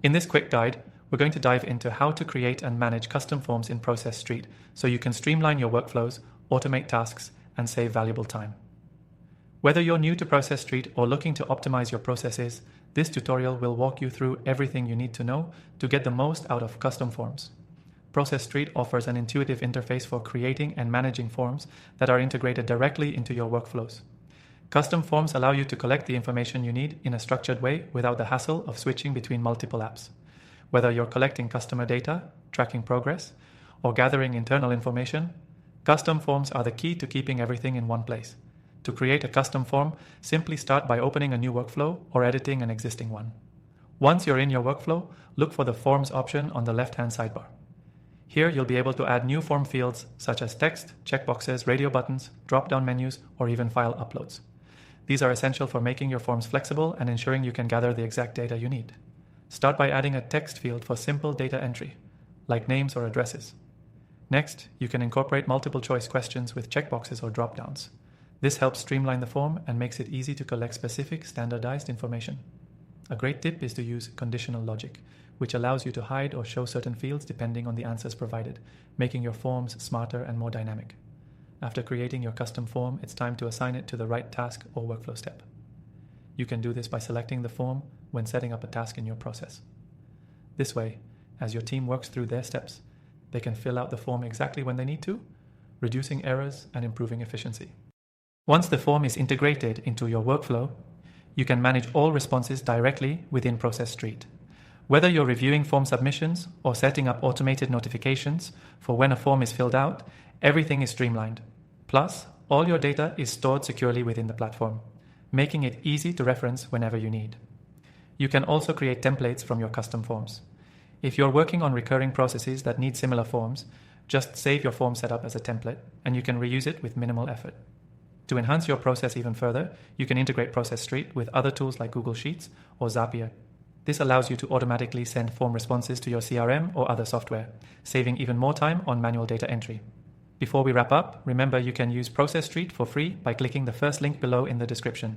In this quick guide, we're going to dive into how to create and manage custom forms in Process.st so you can streamline your workflows, automate tasks, and save valuable time. Whether you're new to Process.st or looking to optimize your processes, this tutorial will walk you through everything you need to know to get the most out of custom forms. Process.st offers an intuitive interface for creating and managing forms that are integrated directly into your workflows. Custom forms allow you to collect the information you need in a structured way without the hassle of switching between multiple apps. Whether you're collecting customer data, tracking progress, or gathering internal information, custom forms are the key to keeping everything in one place. To create a custom form, simply start by opening a new workflow or editing an existing one. Once you're in your workflow, look for the Forms option on the left-hand sidebar. Here you'll be able to add new form fields such as text, checkboxes, radio buttons, drop-down menus, or even file uploads. These are essential for making your forms flexible and ensuring you can gather the exact data you need. Start by adding a text field for simple data entry, like names or addresses. Next, you can incorporate multiple choice questions with checkboxes or drop-downs. This helps streamline the form and makes it easy to collect specific, standardized information. A great tip is to use conditional logic, which allows you to hide or show certain fields depending on the answers provided, making your forms smarter and more dynamic. After creating your custom form, it's time to assign it to the right task or workflow step. You can do this by selecting the form when setting up a task in your process. This way, as your team works through their steps, they can fill out the form exactly when they need to, reducing errors and improving efficiency. Once the form is integrated into your workflow, you can manage all responses directly within Process.st. Whether you're reviewing form submissions or setting up automated notifications for when a form is filled out, everything is streamlined. Plus, all your data is stored securely within the platform, making it easy to reference whenever you need. You can also create templates from your custom forms. If you're working on recurring processes that need similar forms, just save your form setup as a template and you can reuse it with minimal effort. To enhance your process even further, you can integrate Process.st with other tools like Google Sheets or Zapier. This allows you to automatically send form responses to your CRM or other software, saving even more time on manual data entry. Before we wrap up, remember you can use Process.st for free by clicking the first link below in the description.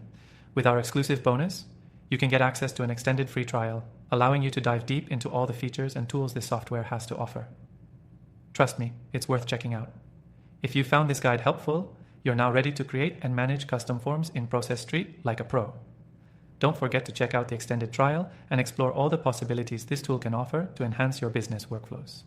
With our exclusive bonus, you can get access to an extended free trial, allowing you to dive deep into all the features and tools this software has to offer. Trust me, it's worth checking out. If you found this guide helpful, you're now ready to create and manage custom forms in Process.st like a pro. Don't forget to check out the extended trial and explore all the possibilities this tool can offer to enhance your business workflows.